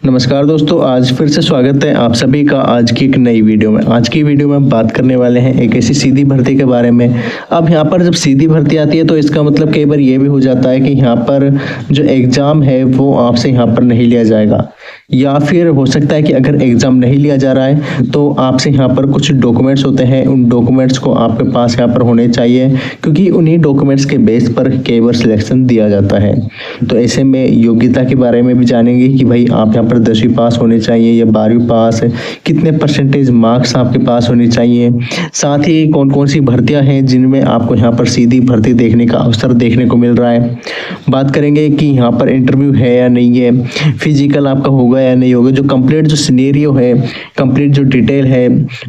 नमस्कार दोस्तों, आज फिर से स्वागत है आप सभी का आज की एक नई वीडियो में। आज की वीडियो में हम बात करने वाले हैं एक ऐसी सीधी भर्ती के बारे में। अब यहाँ पर जब सीधी भर्ती आती है तो इसका मतलब कई बार ये भी हो जाता है कि यहाँ पर जो एग्ज़ाम है वो आपसे यहाँ पर नहीं लिया जाएगा, या फिर हो सकता है कि अगर एग्ज़ाम नहीं लिया जा रहा है तो आपसे यहाँ पर कुछ डॉक्यूमेंट्स होते हैं, उन डॉक्यूमेंट्स को आपके पास यहाँ पर होने चाहिए, क्योंकि उन्हीं डॉक्यूमेंट्स के बेस पर कई बार सिलेक्शन दिया जाता है। तो ऐसे में योग्यता के बारे में भी जानेंगे कि भाई आप यहाँ पर 10वीं पास होने चाहिए या 12वीं पास, कितने परसेंटेज मार्क्स आपके पास होने चाहिए, साथ ही कौन कौन सी भर्तियां हैं जिनमें आपको यहाँ पर सीधी भर्ती देखने का अवसर देखने को मिल रहा है। बात करेंगे कि यहाँ पर इंटरव्यू है या नहीं है, फिजिकल आपका होगा या नहीं होगा, जो कंप्लीट जो सिनेरियो है, कंप्लीट जो डिटेल है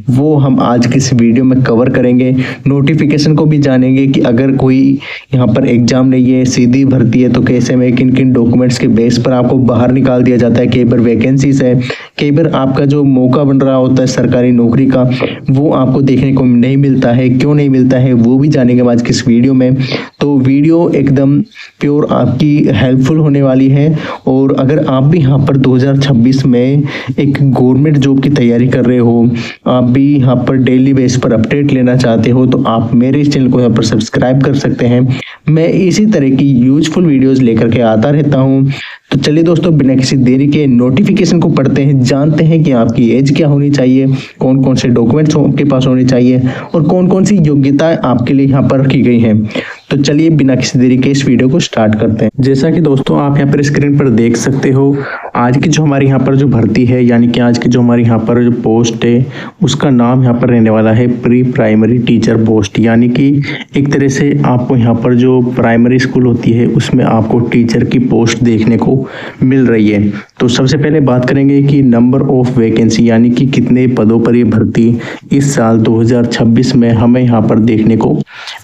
वो हम आज की इस वीडियो में कवर करेंगे। नोटिफिकेशन को भी जानेंगे कि अगर कोई यहाँ पर एग्जाम नहीं है, सीधी भर्ती है, तो कैसे में किन किन डॉक्यूमेंट्स के बेस पर आपको बाहर निकाल दिया जाता है। कई बार वैकेंसीज है, कई बार आपका जो मौका बन रहा होता है सरकारी नौकरी का वो आपको देखने को नहीं मिलता है, क्यों नहीं मिलता है वो भी जानेंगे आज की इस वीडियो में। तो वीडियो एकदम प्योर आपकी हेल्पफुल होने वाली है। और अगर आप भी यहाँ पर 2026 में एक गवर्नमेंट जॉब की तैयारी कर रहे हो, आप भी यहाँ पर डेली बेस पर अपडेट लेना चाहते हो, तो आप मेरे इस चैनल को यहाँ पर सब्सक्राइब कर सकते हैं। मैं इसी तरह की यूजफुल वीडियोस लेकर के आता रहता हूँ। तो चलिए दोस्तों, बिना किसी देरी के नोटिफिकेशन को पढ़ते हैं, जानते हैं कि आपकी एज क्या होनी चाहिए, कौन कौन से डॉक्यूमेंट्स आपके पास होने चाहिए और कौन कौन सी योग्यताएं आपके लिए यहाँ पर रखी गई हैं। तो चलिए बिना किसी देरी के इस वीडियो को स्टार्ट करते हैं। जैसा कि दोस्तों आप यहाँ पर स्क्रीन पर देख सकते हो, आज की जो हमारी यहाँ पर जो भर्ती है, यानी कि आज की जो हमारी यहाँ पर जो पोस्ट है उसका नाम यहाँ पर रहने वाला है प्री प्राइमरी टीचर पोस्ट। यानी कि एक तरह से आपको यहाँ पर जो प्राइमरी स्कूल होती है उसमें आपको टीचर की पोस्ट देखने को मिल रही है। तो सबसे पहले बात करेंगे कि नंबर ऑफ वैकेंसी, यानी कि कितने पदों पर ये भर्ती इस साल 2026 में हमें यहाँ पर देखने को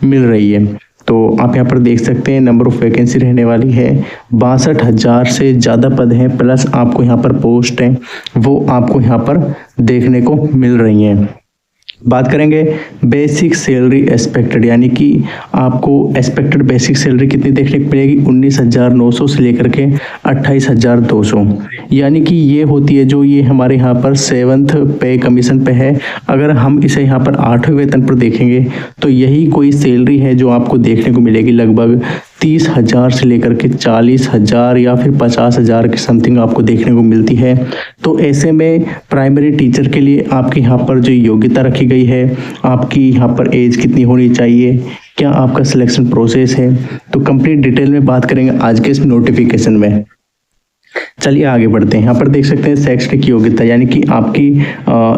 मिल रही है। तो आप यहाँ पर देख सकते हैं नंबर ऑफ वैकेंसी रहने वाली है 62,000 से ज़्यादा पद हैं, प्लस आपको यहाँ पर पोस्ट हैं वो आपको यहाँ पर देखने को मिल रही हैं। बात करेंगे बेसिक सैलरी एक्सपेक्टेड, यानी कि आपको एक्सपेक्टेड बेसिक सैलरी कितनी देखने को मिलेगी 19,900 से लेकर के 28,200, यानी कि ये होती है जो ये हमारे यहाँ पर 7th पे कमीशन पे है। अगर हम इसे यहाँ पर 8वें वेतन पर देखेंगे तो यही कोई सैलरी है जो आपको देखने को मिलेगी लगभग 30,000 से लेकर के 40,000 या फिर 50,000 के समथिंग आपको देखने को मिलती है। तो ऐसे में प्राइमरी टीचर के लिए आपके यहाँ पर जो योग्यता रखी गई है, आपकी यहाँ पर एज कितनी होनी चाहिए, क्या आपका सिलेक्शन प्रोसेस है, तो कंप्लीट डिटेल में बात करेंगे आज के इस नोटिफिकेशन में। चलिए आगे बढ़ते हैं। यहाँ पर देख सकते हैं शैक्षणिक योग्यता, यानी कि आपकी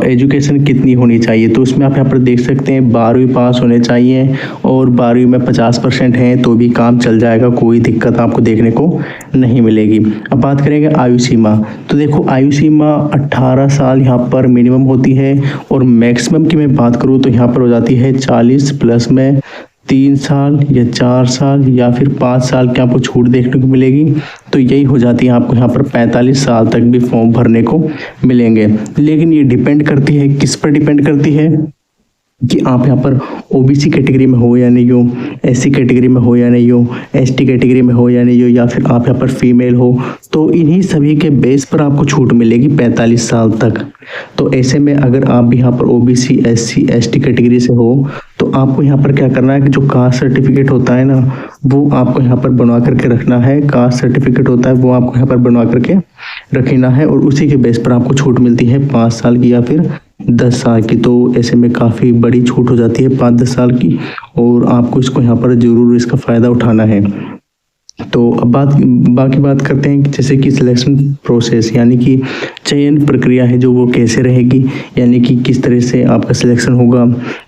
एजुकेशन कितनी होनी चाहिए। तो उसमें आप यहाँ पर देख सकते हैं 12वीं पास होने चाहिए और 12वीं में 50% है तो भी काम चल जाएगा, कोई दिक्कत आपको देखने को नहीं मिलेगी। अब बात करेंगे आयु सीमा। तो देखो आयु सीमा 18 साल यहाँ पर मिनिमम होती है और मैक्सिमम की मैं बात करूँ तो यहाँ पर हो जाती है 40 प्लस में 3 साल या 4 साल या फिर 5 साल की आपको छूट देखने को मिलेगी। तो यही हो जाती है आपको यहाँ पर 45 साल तक भी फॉर्म भरने को मिलेंगे। लेकिन ये डिपेंड करती है, किस पर डिपेंड करती है कि आप यहाँ पर ओबीसी कैटेगरी में हो या नहीं हो, एससी कैटेगरी में हो या नहीं हो, एसटी कैटेगरी में हो या नहीं हो, या फिर आप यहाँ पर फीमेल हो। तो इन्हीं सभी के बेस पर आपको छूट मिलेगी 45 साल तक। तो ऐसे में अगर आप भी यहाँ पर ओबीसी, एससी, एसटी कैटेगरी से हो तो आपको यहाँ पर क्या करना है कि जो कास्ट सर्टिफिकेट होता है ना वो आपको यहाँ पर बनवा करके रखना है। कास्ट सर्टिफिकेट होता है वो आपको यहाँ पर बनवा करके रखना है और उसी के बेस पर आपको छूट मिलती है 5 साल की या फिर 10 साल की। तो ऐसे में काफ़ी बड़ी छूट हो जाती है 5-10 साल की, और आपको इसको यहाँ पर ज़रूर इसका फ़ायदा उठाना है। तो अब बाकी बात करते हैं कि जैसे कि सिलेक्शन प्रोसेस, यानी कि चयन प्रक्रिया है जो वो कैसे रहेगी, यानी कि किस तरह से आपका सिलेक्शन होगा।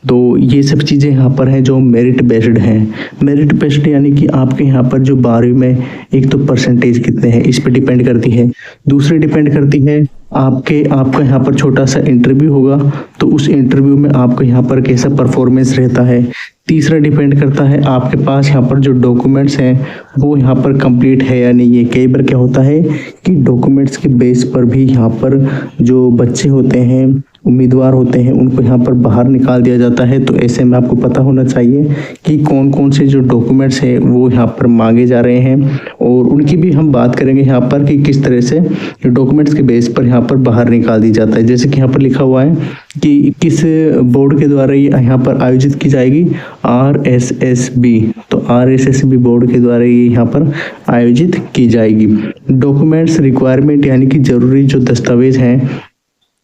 तो ये सब चीज़ें यहाँ पर हैं जो मेरिट बेस्ड हैं। मेरिट बेस्ड यानी कि आपके यहाँ पर जो 12वीं में एक तो परसेंटेज कितने हैं इस पर डिपेंड करती है। दूसरी डिपेंड करती है आपका यहाँ पर छोटा सा इंटरव्यू होगा तो उस इंटरव्यू में आपका यहाँ पर कैसा परफॉर्मेंस रहता है। तीसरा डिपेंड करता है आपके पास यहाँ पर जो डॉक्यूमेंट्स हैं वो यहाँ पर कंप्लीट है या नहीं है। कई बार क्या होता है कि डॉक्यूमेंट्स के बेस पर भी यहाँ पर जो बच्चे होते हैं उम्मीदवार होते हैं उनको यहाँ पर बाहर निकाल दिया जाता है। तो ऐसे में आपको पता होना चाहिए कि कौन कौन से जो डॉक्यूमेंट्स हैं वो यहाँ पर मांगे जा रहे हैं, और उनकी भी हम बात करेंगे यहाँ पर कि किस तरह से डॉक्यूमेंट्स के बेस पर यहाँ पर बाहर निकाल दी जाता है। जैसे कि यहाँ पर लिखा हुआ है कि किस बोर्ड के द्वारा ये यहाँ पर आयोजित की जाएगी, RSSB। तो RSSB बोर्ड के द्वारा ये यहाँ पर आयोजित की जाएगी। डॉक्यूमेंट्स रिक्वायरमेंट यानी कि जरूरी जो दस्तावेज हैं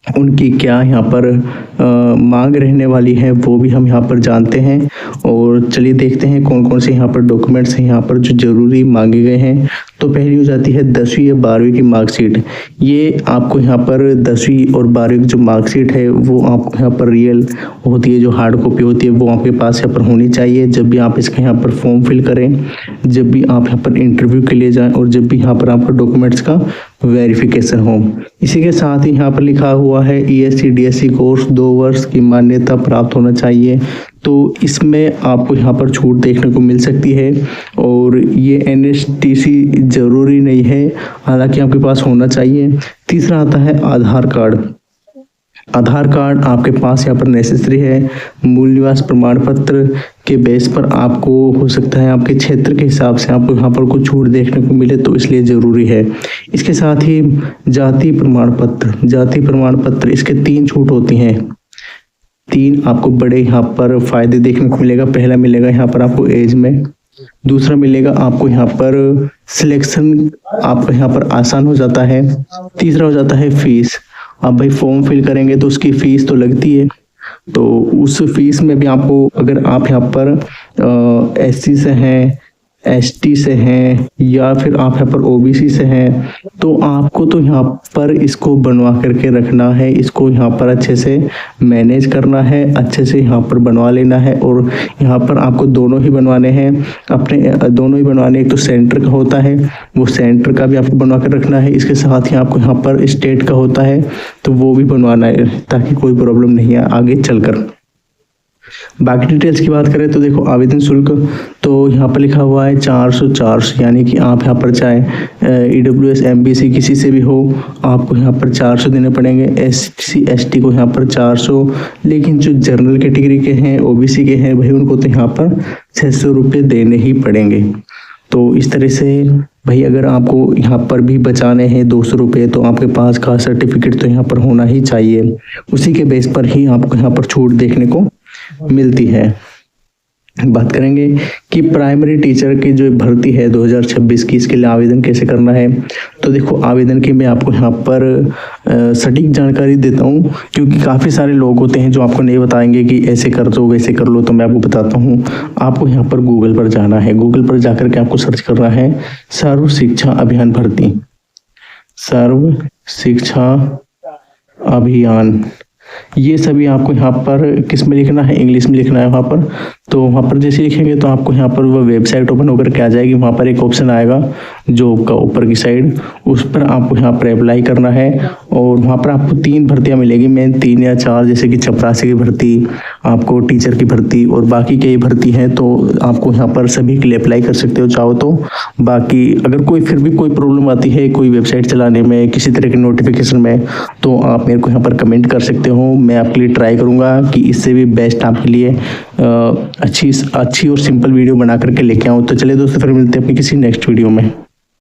उनकी क्या यहाँ पर मांग रहने वाली है वो भी हम यहाँ पर जानते हैं। और चलिए देखते हैं कौन कौन से यहाँ पर डॉक्यूमेंट्स हैं यहाँ पर जो ज़रूरी मांगे गए हैं। तो पहली हो जाती है 10वीं या 12वीं की मार्कशीट। ये आपको यहाँ पर 10वीं और 12वीं की जो मार्कशीट है वो आपको यहाँ पर रियल होती है, जो हार्ड कॉपी होती है वो आपके पास यहाँ पर होनी चाहिए। जब भी आप इसका यहाँ पर फॉर्म फिल करें, जब भी आप यहाँ पर इंटरव्यू के लिए जाएँ, और जब भी यहाँ पर आपका डॉक्यूमेंट्स का वेरिफिकेशन हो। इसी के साथ ही यहाँ पर लिखा हुआ है ESC DSC कोर्स 2 वर्ष की मान्यता प्राप्त होना चाहिए। तो इसमें आपको यहाँ पर छूट देखने को मिल सकती है, और ये NSTC जरूरी नहीं है, हालांकि आपके पास होना चाहिए। तीसरा आता है आधार कार्ड। आधार कार्ड आपके पास यहाँ पर नेसेसरी है। मूल निवास प्रमाण पत्र के बेस पर आपको हो सकता है आपके क्षेत्र के हिसाब से आपको यहाँ पर कुछ छूट देखने को मिले, तो इसलिए ज़रूरी है। इसके साथ ही जाति प्रमाण पत्र इसके 3 छूट होती हैं। 3 आपको बड़े यहाँ पर फायदे देखने को मिलेगा। पहला मिलेगा यहाँ पर आपको एज में, दूसरा मिलेगा आपको यहाँ पर सिलेक्शन आपका यहाँ पर आसान हो जाता है, तीसरा हो जाता है फीस। आप भाई फॉर्म फिल करेंगे तो उसकी फीस तो लगती है, तो उस फीस में भी आपको, अगर आप यहाँ पर SC से हैं, ST से हैं, या फिर आप यहाँ पर OBC से हैं, तो आपको तो यहाँ पर इसको बनवा करके रखना है, इसको यहाँ पर अच्छे से मैनेज करना है, अच्छे से यहाँ पर बनवा लेना है। और यहाँ पर आपको दोनों ही बनवाने हैं, अपने दोनों ही बनवाने। एक तो सेंटर का होता है, वो सेंटर का भी आपको बनवा कर रखना है। इसके साथ ही आपको यहाँ पर स्टेट का होता है, तो वो भी बनवाना है, ताकि कोई प्रॉब्लम नहीं है आगे चलकर। बाकी डिटेल्स की बात करें तो देखो, आवेदन शुल्क तो यहाँ पर लिखा हुआ है 400 यानी कि आप यहाँ पर चाहे EWS MBC किसी से भी हो, आपको यहाँ पर 400 देने पड़ेंगे। SC ST को यहाँ पर 400, लेकिन जो जनरल कैटेगरी के हैं, OBC के हैं, भाई उनको तो यहाँ पर 600 रुपये देने ही पड़ेंगे। तो इस तरह से भाई अगर आपको यहाँ पर भी बचाने हैं 200 रुपये, तो आपके पास कास्ट सर्टिफिकेट तो यहाँ पर होना ही चाहिए। उसी के बेस पर ही आपको यहाँ पर छूट देखने को मिलती है। बात करेंगे कि प्राइमरी टीचर की जो भर्ती है 2026 की, इसके लिए आवेदन कैसे करना है। तो देखो, आवेदन की मैं आपको यहाँ पर सटीक जानकारी देता हूँ, क्योंकि काफ़ी सारे लोग होते हैं जो आपको नहीं बताएंगे कि ऐसे कर दो वैसे कर लो। तो मैं आपको बताता हूँ, आपको यहाँ पर गूगल पर जाना है। गूगल पर जाकर के आपको सर्च करना है सर्व शिक्षा अभियान भर्ती, सर्व शिक्षा अभियान। ये सभी आपको यहाँ पर किस में लिखना है, इंग्लिश में लिखना है वहाँ पर। तो वहाँ पर जैसे लिखेंगे तो आपको यहाँ पर वो वेबसाइट ओपन होकर के आ जाएगी। वहाँ पर एक ऑप्शन आएगा जॉब का ऊपर की साइड, उस पर आपको यहाँ पर अप्लाई करना है। और वहाँ पर आपको 3 भर्तियाँ मिलेगी, मेन 3 या 4, जैसे कि चपरासी की भर्ती, आपको टीचर की भर्ती, और बाकी कई भर्ती हैं। तो आपको यहाँ पर सभी के लिए अप्लाई कर सकते हो चाहो तो। बाकी अगर कोई फिर भी कोई प्रॉब्लम आती है कोई वेबसाइट चलाने में, किसी तरह के नोटिफिकेशन में, तो आप मेरे को यहाँ पर कमेंट कर सकते हो। मैं आपके लिए ट्राई करूँगा कि इससे भी बेस्ट आपके लिए अच्छी और सिंपल वीडियो बना करके लेके आऊँ। तो चलिए दोस्तों, फिर मिलते हैं अपनी किसी नेक्स्ट वीडियो में।